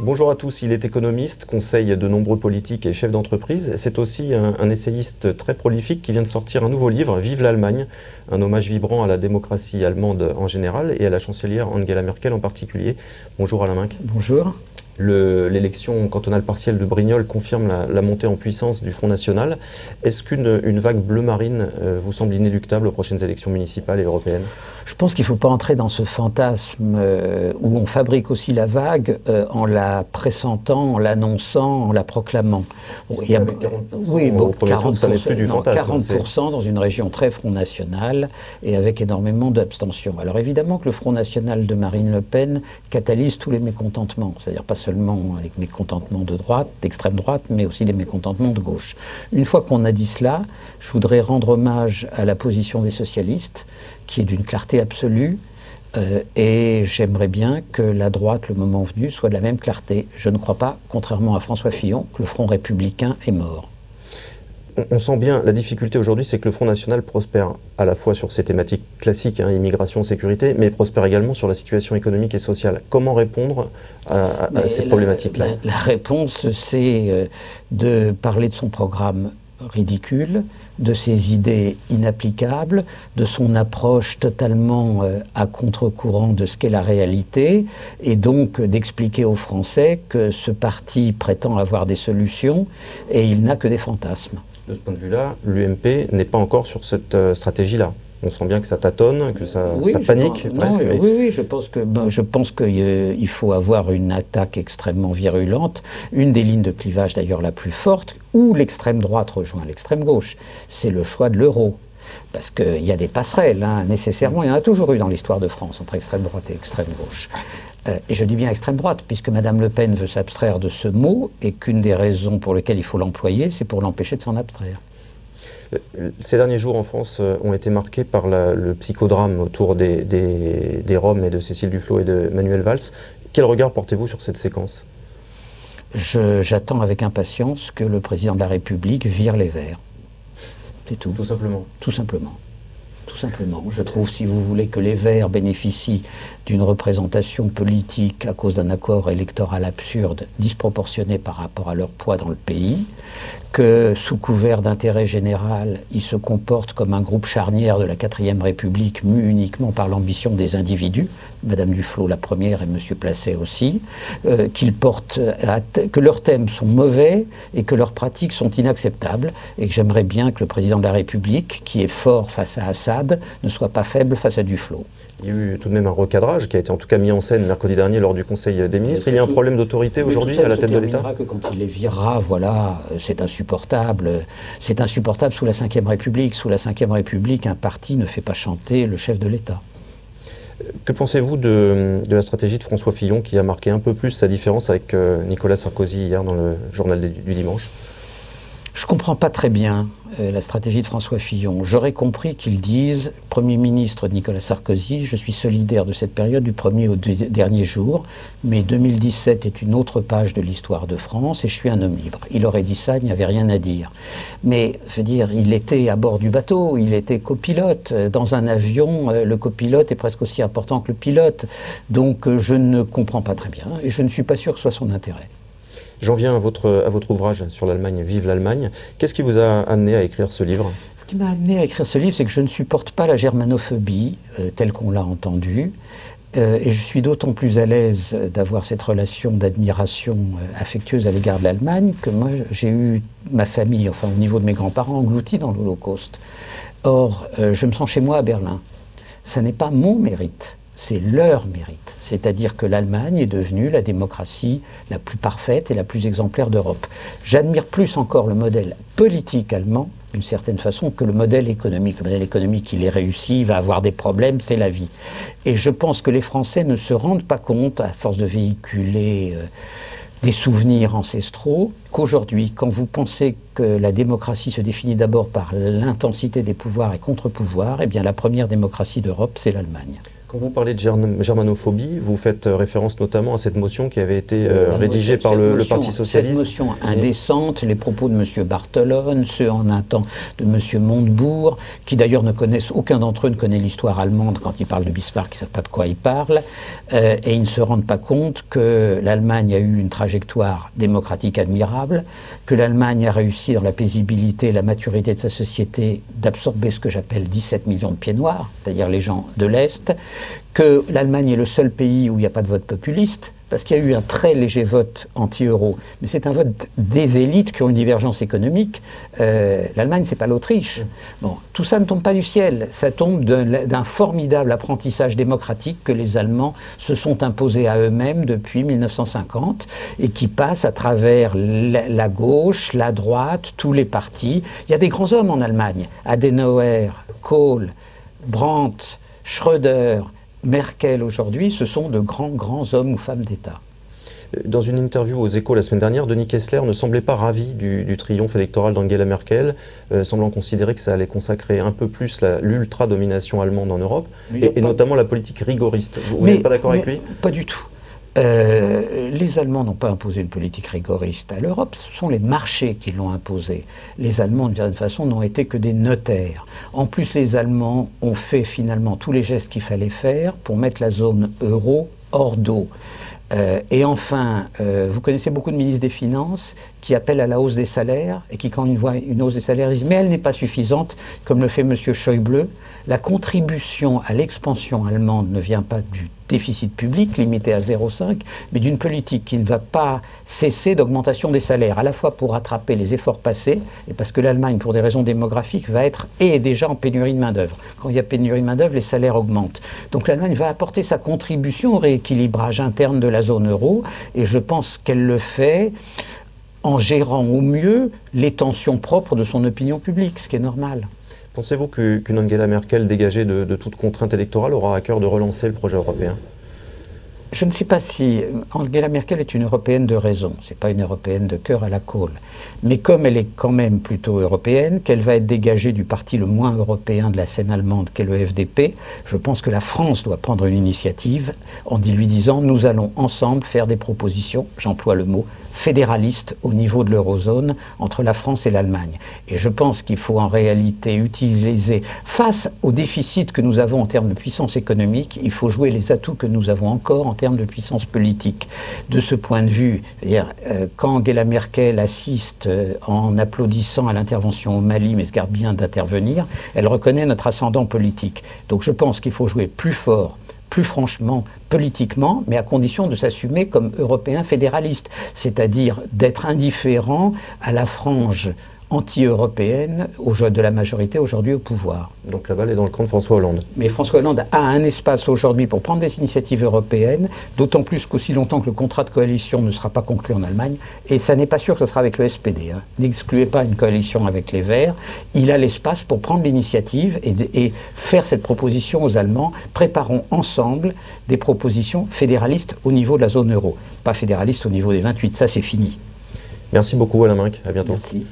Bonjour à tous, il est économiste, conseille de nombreux politiques et chefs d'entreprise. C'est aussi un essayiste très prolifique qui vient de sortir un nouveau livre, Vive l'Allemagne, un hommage vibrant à la démocratie allemande en général et à la chancelière Angela Merkel en particulier. Bonjour Alain Minc. Bonjour. L'élection cantonale partielle de Brignoles confirme la montée en puissance du Front National. Est-ce qu'une vague bleu-marine vous semble inéluctable aux prochaines élections municipales et européennes? Je pense qu'il ne faut pas entrer dans ce fantasme où on fabrique aussi la vague en la pressentant, en l'annonçant, en la proclamant. Bon, il y a 40%, oui, bon, au premier tour, ça n'est plus du fantasme. 40% dans une région très Front National et avec énormément d'abstention. Alors évidemment que le Front National de Marine Le Pen catalyse tous les mécontentements, c'est-à-dire pas seulement avec mécontentements de droite, d'extrême droite, mais aussi des mécontentements de gauche. Une fois qu'on a dit cela, je voudrais rendre hommage à la position des socialistes, qui est d'une clarté absolue, et j'aimerais bien que la droite, le moment venu, soit de la même clarté. Je ne crois pas, contrairement à François Fillon, que le Front républicain est mort. On sent bien, la difficulté aujourd'hui, c'est que le Front National prospère à la fois sur ces thématiques classiques, immigration, sécurité, mais prospère également sur la situation économique et sociale. Comment répondre à ces problématiques-là? La réponse, c'est de parler de son programme ridicule, de ses idées inapplicables, de son approche totalement à contre-courant de ce qu'est la réalité, et donc d'expliquer aux Français que ce parti prétend avoir des solutions et il n'a que des fantasmes. De ce point de vue-là, l'UMP n'est pas encore sur cette stratégie-là. On sent bien que ça tâtonne, que ça panique presque. Oui, je pense qu'il faut avoir une attaque extrêmement virulente. Une des lignes de clivage d'ailleurs la plus forte, où l'extrême droite rejoint l'extrême gauche, c'est le choix de l'euro. Parce qu'il y a des passerelles, nécessairement, il y en a toujours eu dans l'histoire de France, entre extrême droite et extrême gauche. Et je dis bien extrême droite, puisque Mme Le Pen veut s'abstraire de ce mot, et qu'une des raisons pour lesquelles il faut l'employer, c'est pour l'empêcher de s'en abstraire. Ces derniers jours en France ont été marqués par le psychodrame autour des Roms et de Cécile Duflot et de Manuel Valls. Quel regard portez-vous sur cette séquence? J'attends avec impatience que le président de la République vire les Verts. C'est tout. Tout simplement. Tout simplement. Tout simplement. Je trouve, si vous voulez, que les Verts bénéficient d'une représentation politique à cause d'un accord électoral absurde, disproportionné par rapport à leur poids dans le pays, que sous couvert d'intérêt général, ils se comportent comme un groupe charnière de la 4e République, mu uniquement par l'ambition des individus, Madame Duflot la première et M. Placet aussi, que leurs thèmes sont mauvais et que leurs pratiques sont inacceptables, et que j'aimerais bien que le président de la République, qui est fort face à Assad, ne soit pas faible face à Duflot. Il y a eu tout de même un recadrage qui a été en tout cas mis en scène mercredi dernier lors du Conseil des ministres. Il y a un problème d'autorité aujourd'hui à la tête de l'État? Que quand il les virera, voilà, c'est insupportable. C'est insupportable sous la 5e République. Sous la 5e République, un parti ne fait pas chanter le chef de l'État. Que pensez-vous de la stratégie de François Fillon qui a marqué un peu plus sa différence avec Nicolas Sarkozy hier dans le journal du dimanche? Je ne comprends pas très bien la stratégie de François Fillon. J'aurais compris qu'il dise, Premier ministre de Nicolas Sarkozy, je suis solidaire de cette période du premier au dernier jour, mais 2017 est une autre page de l'histoire de France et je suis un homme libre. Il aurait dit ça, il n'y avait rien à dire. Mais, je veux dire, il était à bord du bateau, il était copilote. Dans un avion, le copilote est presque aussi important que le pilote. Donc je ne comprends pas très bien et je ne suis pas sûr que ce soit son intérêt. J'en viens à votre ouvrage sur l'Allemagne, Vive l'Allemagne. Qu'est-ce qui vous a amené à écrire ce livre? Ce qui m'a amené à écrire ce livre, c'est que je ne supporte pas la germanophobie telle qu'on l'a entendue. Et je suis d'autant plus à l'aise d'avoir cette relation d'admiration affectueuse à l'égard de l'Allemagne que moi, j'ai eu ma famille, enfin au niveau de mes grands-parents, engloutis dans l'Holocauste. Or, je me sens chez moi à Berlin. Ça n'est pas mon mérite. C'est leur mérite. C'est-à-dire que l'Allemagne est devenue la démocratie la plus parfaite et la plus exemplaire d'Europe. J'admire plus encore le modèle politique allemand, d'une certaine façon, que le modèle économique. Le modèle économique, il est réussi, il va avoir des problèmes, c'est la vie. Et je pense que les Français ne se rendent pas compte, à force de véhiculer des souvenirs ancestraux, qu'aujourd'hui, quand vous pensez que la démocratie se définit d'abord par l'intensité des pouvoirs et contre-pouvoirs, eh bien la première démocratie d'Europe, c'est l'Allemagne. Quand vous parlez de germanophobie, vous faites référence notamment à cette motion qui avait été rédigée par le Parti socialiste. Cette motion indécente, les propos de M. Barthelone, ceux en un temps de M. Montebourg, qui d'ailleurs ne connaissent, aucun d'entre eux ne connaît l'histoire allemande quand ils parlent de Bismarck, ils ne savent pas de quoi ils parlent, et ils ne se rendent pas compte que l'Allemagne a eu une trajectoire démocratique admirable, que l'Allemagne a réussi dans la paisibilité et la maturité de sa société d'absorber ce que j'appelle 17 millions de pieds noirs, c'est-à-dire les gens de l'Est, que l'Allemagne est le seul pays où il n'y a pas de vote populiste, parce qu'il y a eu un très léger vote anti-euro, mais c'est un vote des élites qui ont une divergence économique. L'Allemagne, c'est pas l'Autriche. Bon, tout ça ne tombe pas du ciel, ça tombe d'un formidable apprentissage démocratique que les Allemands se sont imposés à eux-mêmes depuis 1950 et qui passe à travers la gauche, la droite, tous les partis. Il y a des grands hommes en Allemagne, Adenauer, Kohl, Brandt, Schröder, Merkel aujourd'hui, ce sont de grands hommes ou femmes d'État. Dans une interview aux Échos la semaine dernière, Denis Kessler ne semblait pas ravi du triomphe électoral d'Angela Merkel, semblant considérer que ça allait consacrer un peu plus l'ultra-domination allemande en Europe, et notamment la politique rigoriste. Vous n'êtes pas d'accord avec lui? Pas du tout. Les Allemands n'ont pas imposé une politique rigoriste à l'Europe, ce sont les marchés qui l'ont imposée. Les Allemands, d'une certaine façon, n'ont été que des notaires. En plus, les Allemands ont fait finalement tous les gestes qu'il fallait faire pour mettre la zone euro hors d'eau. Et enfin, vous connaissez beaucoup de ministres des Finances qui appellent à la hausse des salaires et qui, quand ils voient une hausse des salaires, disent « mais elle n'est pas suffisante », comme le fait M. Schäuble. La contribution à l'expansion allemande ne vient pas du déficit public limité à 0,5, mais d'une politique qui ne va pas cesser d'augmentation des salaires, à la fois pour rattraper les efforts passés, et parce que l'Allemagne, pour des raisons démographiques, va être et est déjà en pénurie de main-d'œuvre. Quand il y a pénurie de main-d'œuvre, les salaires augmentent. Donc l'Allemagne va apporter sa contribution au rééquilibrage interne de la zone euro, et je pense qu'elle le fait en gérant au mieux les tensions propres de son opinion publique, ce qui est normal. Pensez-vous qu'une Angela Merkel dégagée de toute contrainte électorale aura à cœur de relancer le projet européen? Je ne sais pas si Angela Merkel est une européenne de raison, c'est pas une européenne de cœur à la Kohl. Mais comme elle est quand même plutôt européenne, qu'elle va être dégagée du parti le moins européen de la scène allemande qu'est le FDP, je pense que la France doit prendre une initiative en lui disant nous allons ensemble faire des propositions, j'emploie le mot, fédéralistes au niveau de l'eurozone entre la France et l'Allemagne. Et je pense qu'il faut en réalité utiliser, face au déficit que nous avons en termes de puissance économique, il faut jouer les atouts que nous avons encore en termes de puissance politique. De ce point de vue, quand Angela Merkel assiste en applaudissant à l'intervention au Mali, mais se garde bien d'intervenir, elle reconnaît notre ascendant politique. Donc je pense qu'il faut jouer plus fort, plus franchement, politiquement, mais à condition de s'assumer comme Européen fédéraliste, c'est-à-dire d'être indifférent à la frange anti-européenne de la majorité aujourd'hui au pouvoir. Donc la balle est dans le camp de François Hollande. Mais François Hollande a un espace aujourd'hui pour prendre des initiatives européennes, d'autant plus qu'aussi longtemps que le contrat de coalition ne sera pas conclu en Allemagne, et ça n'est pas sûr que ce sera avec le SPD. N'excluez pas une coalition avec les Verts. Il a l'espace pour prendre l'initiative et faire cette proposition aux Allemands. Préparons ensemble des propositions fédéralistes au niveau de la zone euro, pas fédéralistes au niveau des 28. Ça, c'est fini. Merci beaucoup Alain Minc, à bientôt. Merci.